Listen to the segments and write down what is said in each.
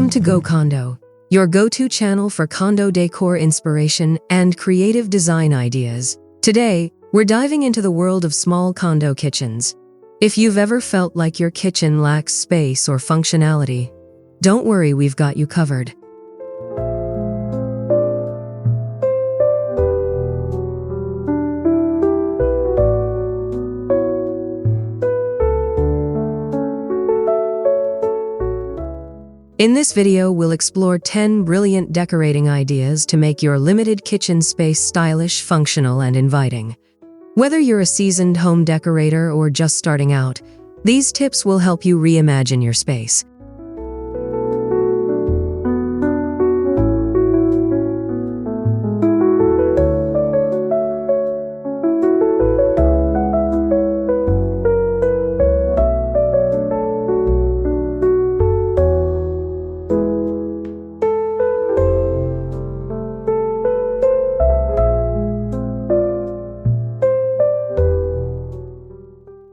Welcome to Condo, your go-to channel for condo decor inspiration and creative design ideas. Today, we're diving into the world of small condo kitchens. If you've ever felt like your kitchen lacks space or functionality, don't worry, we've got you covered. In this video, we'll explore 10 brilliant decorating ideas to make your limited kitchen space stylish, functional, and inviting. Whether you're a seasoned home decorator or just starting out, these tips will help you reimagine your space.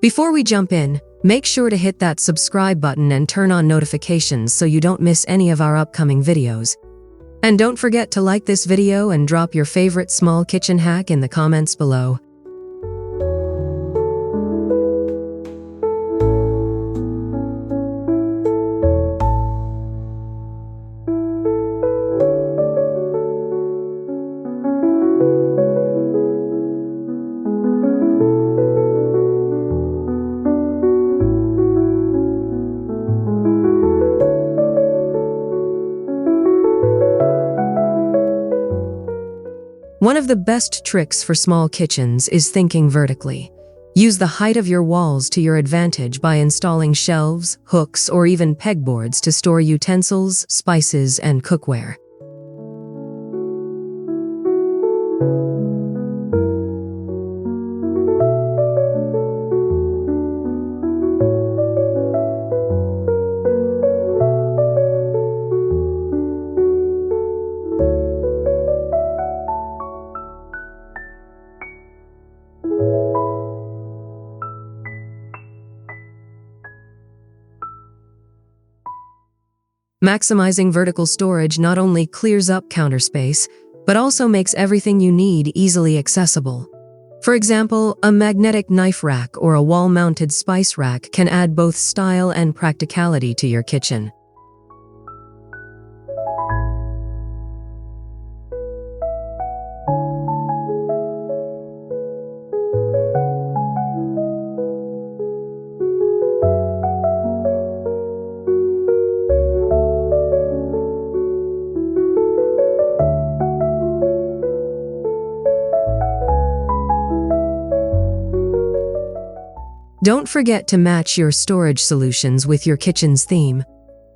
Before we jump in, make sure to hit that subscribe button and turn on notifications so you don't miss any of our upcoming videos. And don't forget to like this video and drop your favorite small kitchen hack in the comments below. One of the best tricks for small kitchens is thinking vertically. Use the height of your walls to your advantage by installing shelves, hooks, or even pegboards to store utensils, spices, and cookware. Maximizing vertical storage not only clears up counter space, but also makes everything you need easily accessible. For example, a magnetic knife rack or a wall-mounted spice rack can add both style and practicality to your kitchen. Don't forget to match your storage solutions with your kitchen's theme.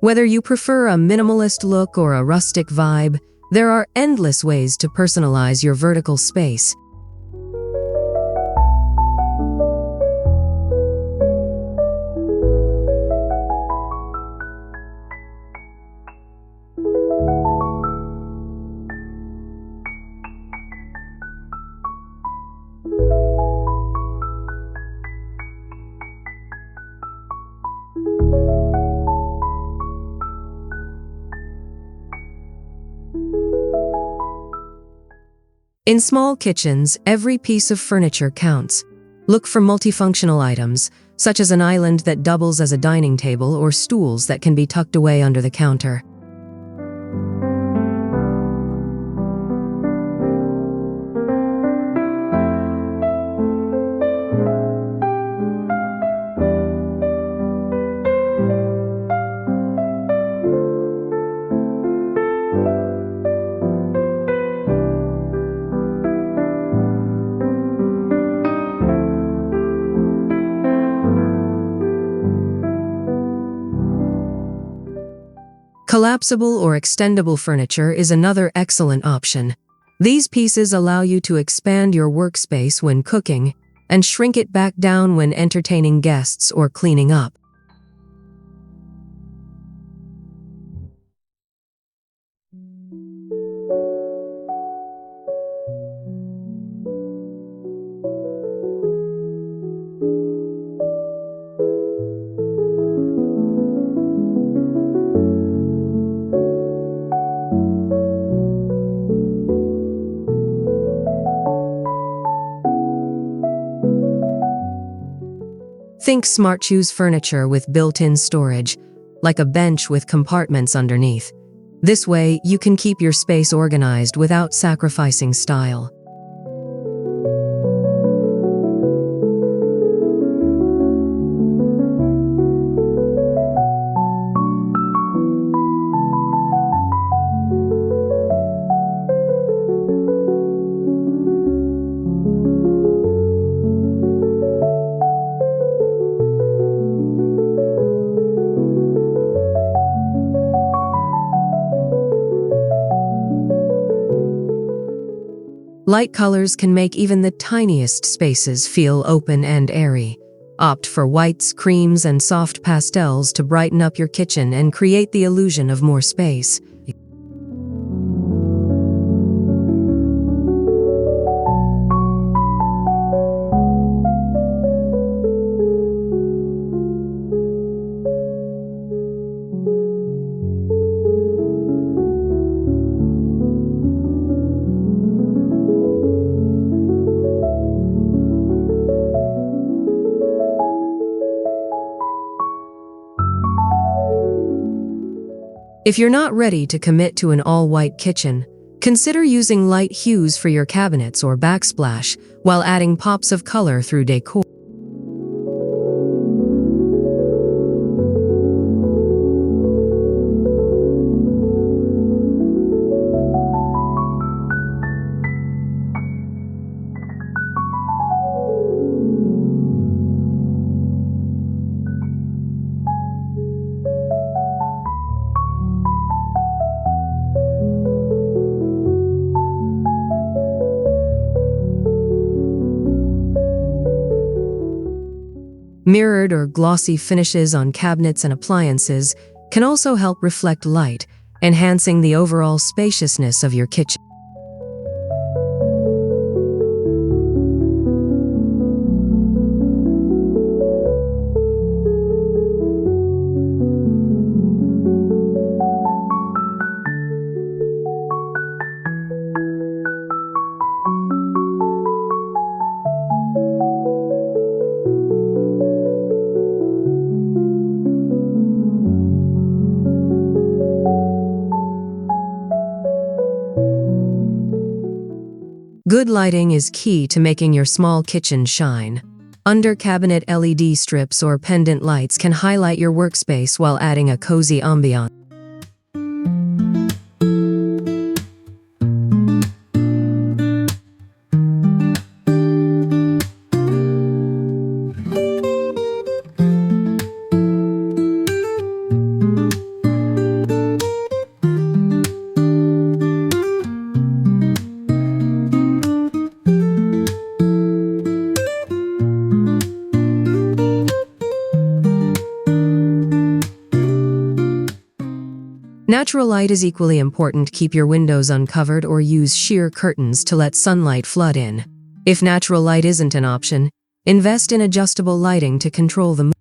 Whether you prefer a minimalist look or a rustic vibe, there are endless ways to personalize your vertical space. In small kitchens, every piece of furniture counts. Look for multifunctional items, such as an island that doubles as a dining table or stools that can be tucked away under the counter. Collapsible or extendable furniture is another excellent option. These pieces allow you to expand your workspace when cooking and shrink it back down when entertaining guests or cleaning up. Think smart choose furniture with built-in storage, like a bench with compartments underneath. This way, you can keep your space organized without sacrificing style. Light colors can make even the tiniest spaces feel open and airy. Opt for whites, creams, and soft pastels to brighten up your kitchen and create the illusion of more space. If you're not ready to commit to an all-white kitchen, consider using light hues for your cabinets or backsplash while adding pops of color through decor. Mirrored or glossy finishes on cabinets and appliances can also help reflect light, enhancing the overall spaciousness of your kitchen. Good lighting is key to making your small kitchen shine. Under-cabinet LED strips or pendant lights can highlight your workspace while adding a cozy ambiance. Natural light is equally important. Keep your windows uncovered or use sheer curtains to let sunlight flood in. If natural light isn't an option, invest in adjustable lighting to control the mood.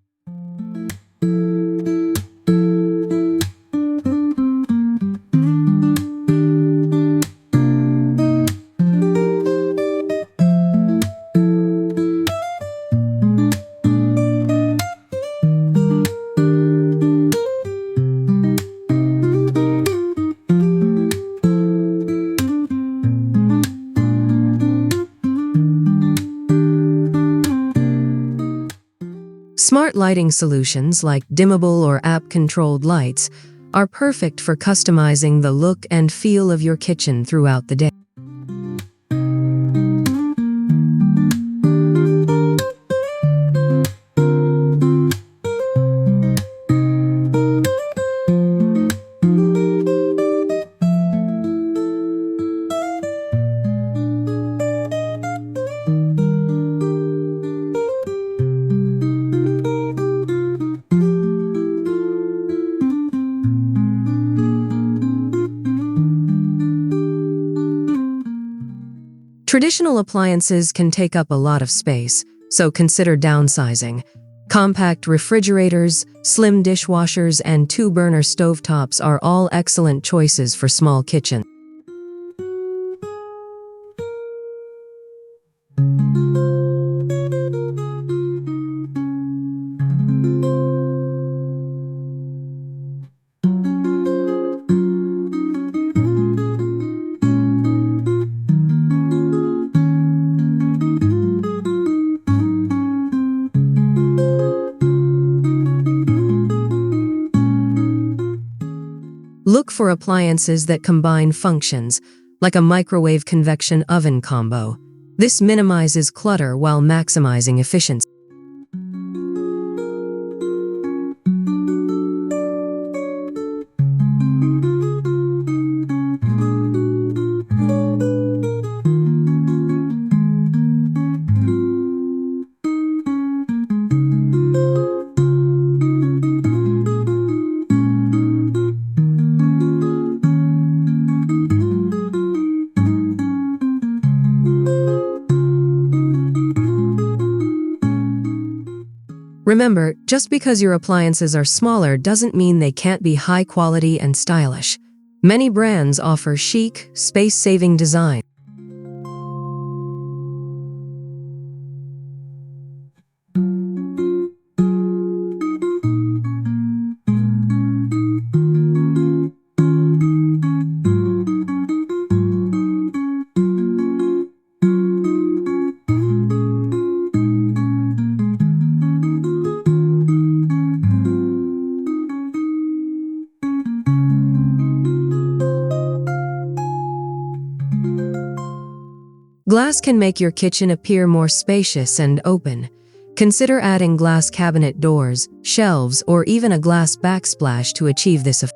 Smart lighting solutions like dimmable or app-controlled lights are perfect for customizing the look and feel of your kitchen throughout the day. Traditional appliances can take up a lot of space, so consider downsizing. Compact refrigerators, slim dishwashers, and two-burner stovetops are all excellent choices for small kitchens. Look for appliances that combine functions, like a microwave convection oven combo. This minimizes clutter while maximizing efficiency. Remember, just because your appliances are smaller doesn't mean they can't be high quality and stylish. Many brands offer chic, space-saving design. Glass can make your kitchen appear more spacious and open. Consider adding glass cabinet doors, shelves, or even a glass backsplash to achieve this effect.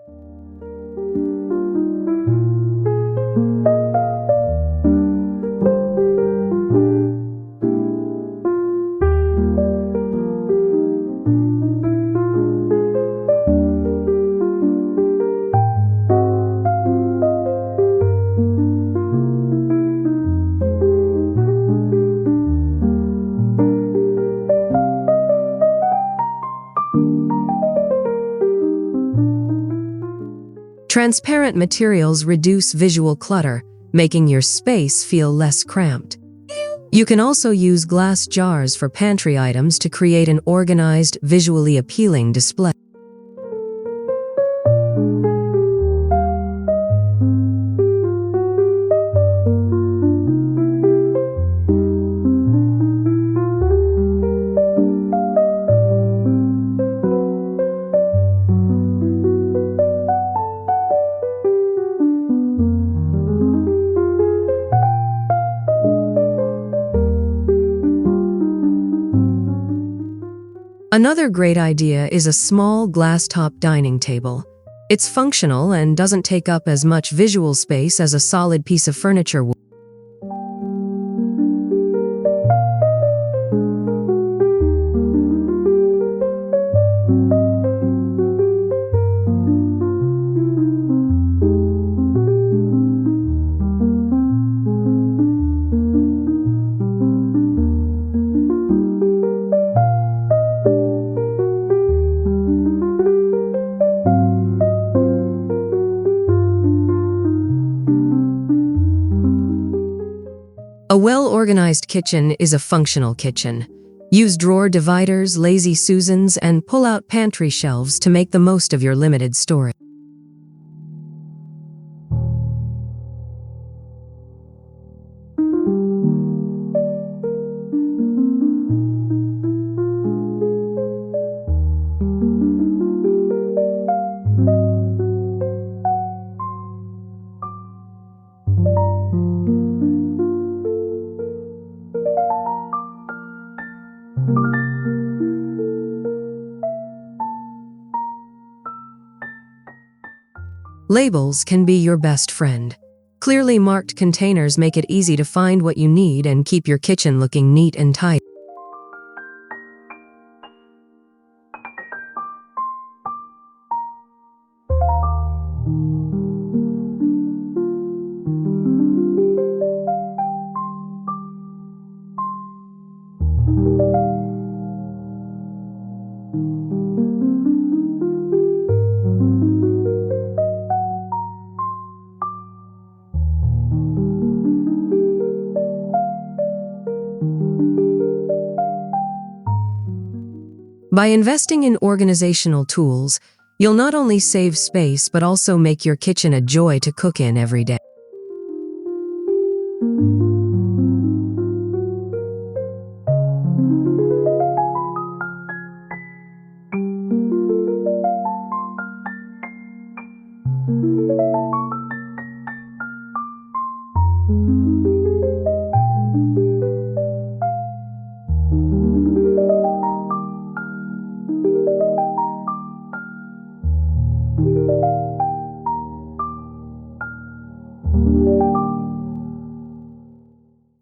Transparent materials reduce visual clutter, making your space feel less cramped. You can also use glass jars for pantry items to create an organized, visually appealing display. Another great idea is a small glass-top dining table. It's functional and doesn't take up as much visual space as a solid piece of furniture would. A well-organized kitchen is a functional kitchen. Use drawer dividers, lazy Susans, and pull-out pantry shelves to make the most of your limited storage. Labels can be your best friend. Clearly marked containers make it easy to find what you need and keep your kitchen looking neat and tidy. By investing in organizational tools, you'll not only save space but also make your kitchen a joy to cook in every day.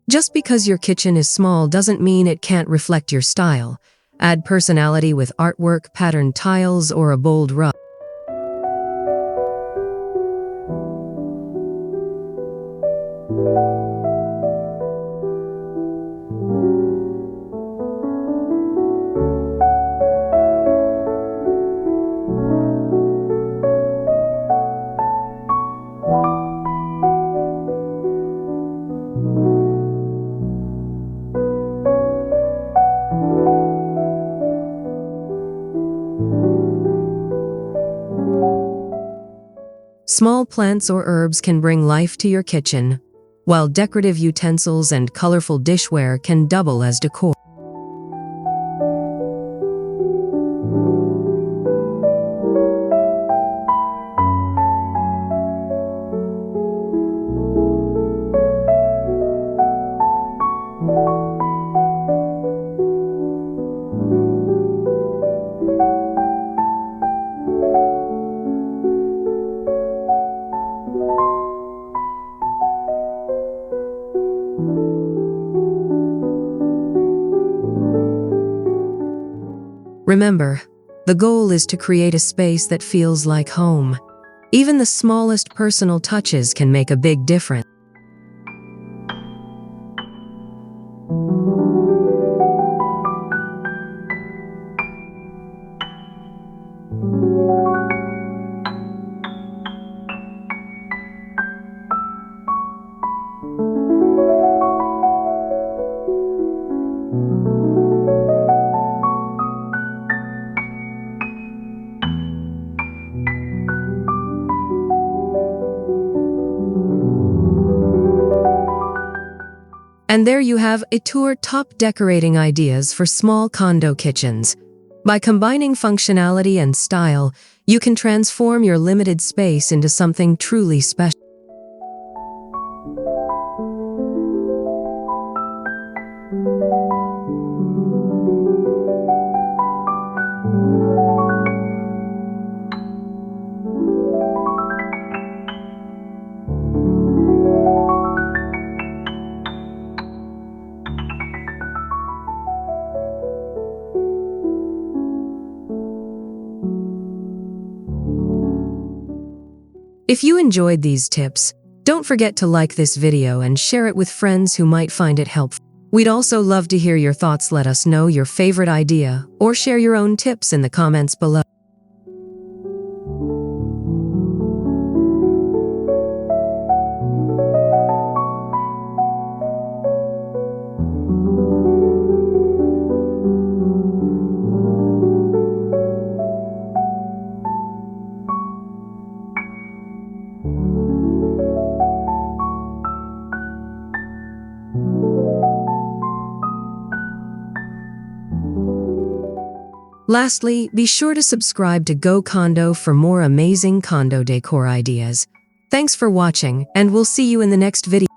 Just because your kitchen is small doesn't mean it can't reflect your style. Add personality with artwork, patterned tiles, or a bold rug. Small plants or herbs can bring life to your kitchen, while decorative utensils and colorful dishware can double as decor. Remember, the goal is to create a space that feels like home. Even the smallest personal touches can make a big difference. And there you have a tour top decorating ideas for small condo kitchens. By combining functionality and style, you can transform your limited space into something truly special. If you enjoyed these tips, don't forget to like this video and share it with friends who might find it helpful. We'd also love to hear your thoughts. Let us know your favorite idea or share your own tips in the comments below. Lastly, be sure to subscribe to Go Condo for more amazing condo decor ideas. Thanks for watching, and we'll see you in the next video.